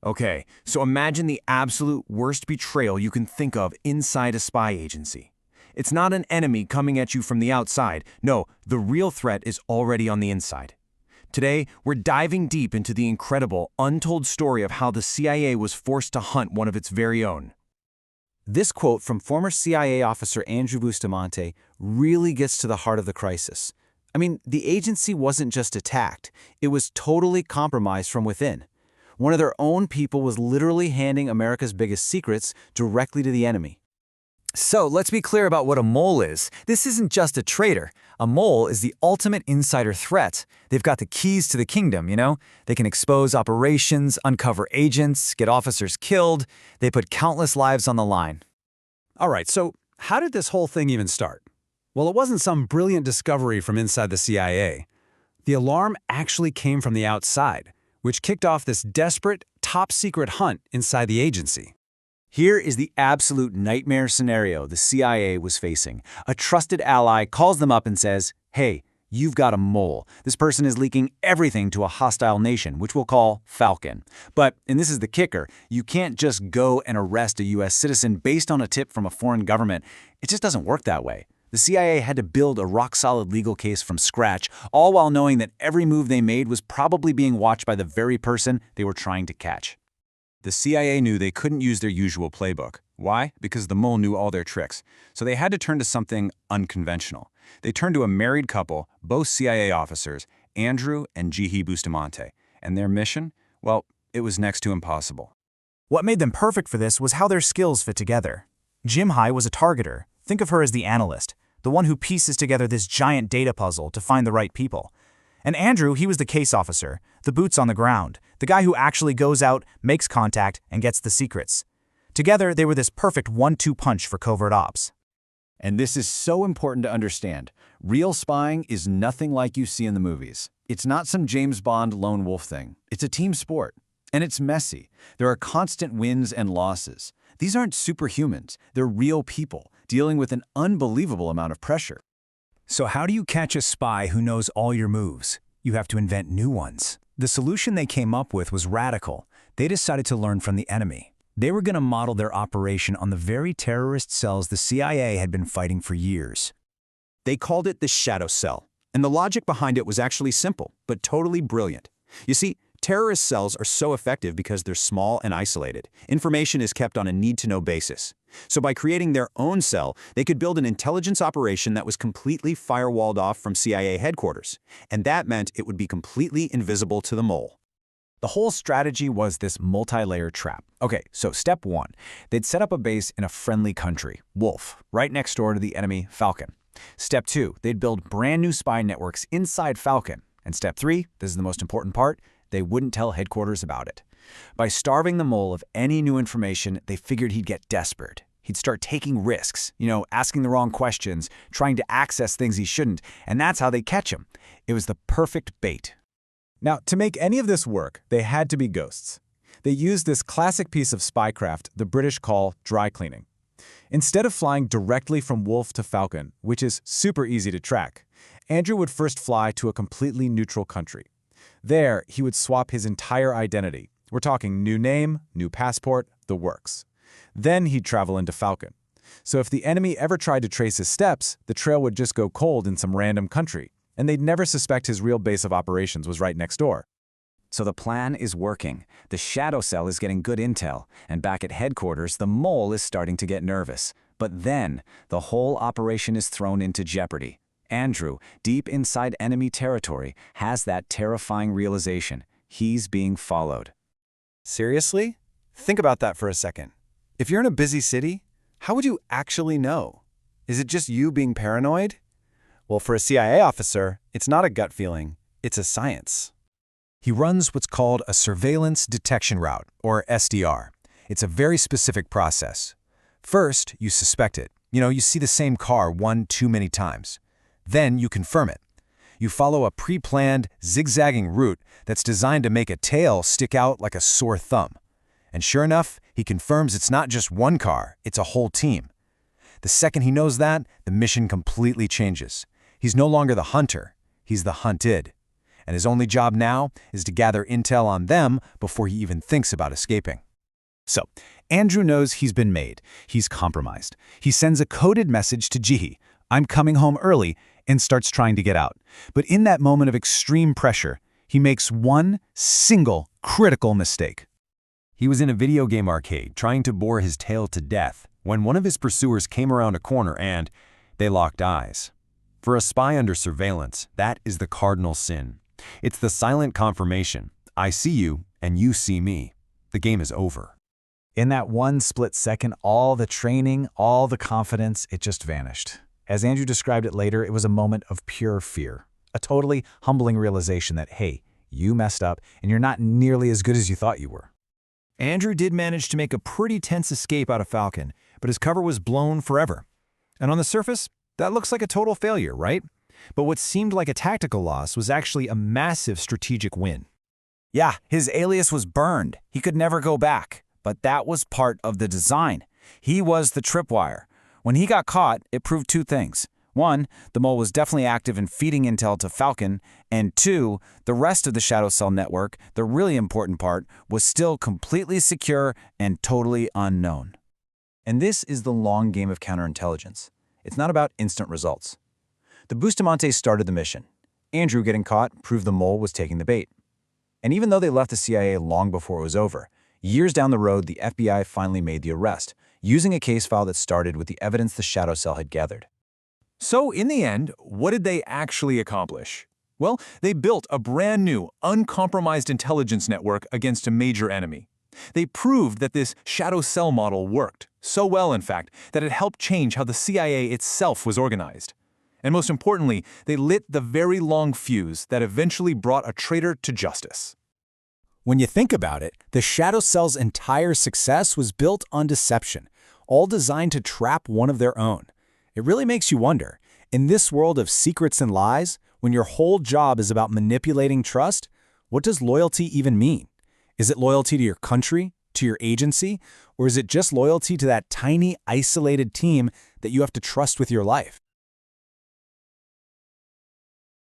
Okay, so imagine the absolute worst betrayal you can think of inside a spy agency. It's not an enemy coming at you from the outside. No, the real threat is already on the inside. Today, we're diving deep into the incredible, untold story of how the CIA was forced to hunt one of its very own. This quote from former CIA officer Andrew Bustamante really gets to the heart of the crisis. I mean, the agency wasn't just attacked, it was totally compromised from within. One of their own people was literally handing America's biggest secrets directly to the enemy. So let's be clear about what a mole is. This isn't just a traitor. A mole is the ultimate insider threat. They've got the keys to the kingdom, you know? They can expose operations, uncover agents, get officers killed. They put countless lives on the line. All right, so how did this whole thing even start? Well, it wasn't some brilliant discovery from inside the CIA. The alarm actually came from the outside, which kicked off this desperate, top-secret hunt inside the agency. Here is the absolute nightmare scenario the CIA was facing. A trusted ally calls them up and says, "Hey, you've got a mole. This person is leaking everything to a hostile nation, which we'll call Falcon." But, and this is the kicker, you can't just go and arrest a US citizen based on a tip from a foreign government. It just doesn't work that way. The CIA had to build a rock-solid legal case from scratch, all while knowing that every move they made was probably being watched by the very person they were trying to catch. The CIA knew they couldn't use their usual playbook. Why? Because the mole knew all their tricks. So they had to turn to something unconventional. They turned to a married couple, both CIA officers, Andrew and Jihi Bustamante. And their mission? Well, it was next to impossible. What made them perfect for this was how their skills fit together. Jim-Hai was a targeter. Think of her as the analyst, the one who pieces together this giant data puzzle to find the right people. And Andrew, he was the case officer, the boots on the ground, the guy who actually goes out, makes contact, and gets the secrets. Together, they were this perfect 1-2 punch for covert ops. And this is so important to understand. Real spying is nothing like you see in the movies. It's not some James Bond lone wolf thing. It's a team sport. And it's messy. There are constant wins and losses. These aren't superhumans. They're real people, dealing with an unbelievable amount of pressure. So how do you catch a spy who knows all your moves? You have to invent new ones. The solution they came up with was radical. They decided to learn from the enemy. They were going to model their operation on the very terrorist cells the CIA had been fighting for years. They called it the shadow cell, and the logic behind it was actually simple, but totally brilliant. You see, terrorist cells are so effective because they're small and isolated. Information is kept on a need-to-know basis. So by creating their own cell, they could build an intelligence operation that was completely firewalled off from CIA headquarters. And that meant it would be completely invisible to the mole. The whole strategy was this multi-layer trap. Okay, so step 1. They'd set up a base in a friendly country, Wolf, right next door to the enemy, Falcon. Step 2, they'd build brand new spy networks inside Falcon. And step 3, this is the most important part, they wouldn't tell headquarters about it. By starving the mole of any new information, they figured he'd get desperate. He'd start taking risks, asking the wrong questions, trying to access things he shouldn't, and that's how they catch him. It was the perfect bait. Now, to make any of this work, they had to be ghosts. They used this classic piece of spycraft the British call dry cleaning. Instead of flying directly from Wolf to Falcon, which is super easy to track, Andrew would first fly to a completely neutral country. There, he would swap his entire identity. We're talking new name, new passport, the works. Then he'd travel into Falcon. So if the enemy ever tried to trace his steps, the trail would just go cold in some random country, and they'd never suspect his real base of operations was right next door. So the plan is working. The shadow cell is getting good intel, and back at headquarters, the mole is starting to get nervous. But then, the whole operation is thrown into jeopardy. Andrew, deep inside enemy territory, has that terrifying realization. He's being followed. Seriously? Think about that for a second. If you're in a busy city, how would you actually know? Is it just you being paranoid? Well, for a CIA officer, it's not a gut feeling, it's a science. He runs what's called a surveillance detection route, or SDR. It's a very specific process. First, you suspect it. You see the same car one too many times. Then you confirm it. You follow a pre-planned, zigzagging route that's designed to make a tail stick out like a sore thumb. And sure enough, he confirms it's not just one car, it's a whole team. The second he knows that, the mission completely changes. He's no longer the hunter, he's the hunted. and his only job now is to gather intel on them before he even thinks about escaping. So, Andrew knows he's been made. He's compromised. He sends a coded message to Jihi, "I'm coming home early," and starts trying to get out. But in that moment of extreme pressure, he makes one single critical mistake. He was in a video game arcade trying to bore his tail to death when one of his pursuers came around a corner and they locked eyes. For a spy under surveillance, that is the cardinal sin. It's the silent confirmation. I see you and you see me. The game is over. In that one split second, all the training, all the confidence, it just vanished. As Andrew described it later, it was a moment of pure fear. A totally humbling realization that, hey, you messed up and you're not nearly as good as you thought you were. Andrew did manage to make a pretty tense escape out of Falcon, but his cover was blown forever. And on the surface, that looks like a total failure, right? But what seemed like a tactical loss was actually a massive strategic win. Yeah, his alias was burned. He could never go back. But that was part of the design. He was the tripwire. When he got caught, it proved two things. One, the mole was definitely active in feeding intel to Falcon, and two, the rest of the Shadow Cell network, the really important part, was still completely secure and totally unknown. And this is the long game of counterintelligence. It's not about instant results. The Bustamante started the mission. Andrew getting caught proved the mole was taking the bait. And even though they left the CIA long before it was over, years down the road, the FBI finally made the arrest, using a case file that started with the evidence the Shadow Cell had gathered. So in the end, what did they actually accomplish? Well, they built a brand new, uncompromised intelligence network against a major enemy. They proved that this Shadow Cell model worked, so well in fact, that it helped change how the CIA itself was organized. And most importantly, they lit the very long fuse that eventually brought a traitor to justice. When you think about it, the Shadow Cell's entire success was built on deception, all designed to trap one of their own. It really makes you wonder, in this world of secrets and lies, when your whole job is about manipulating trust, what does loyalty even mean? Is it loyalty to your country, to your agency, or is it just loyalty to that tiny, isolated team that you have to trust with your life?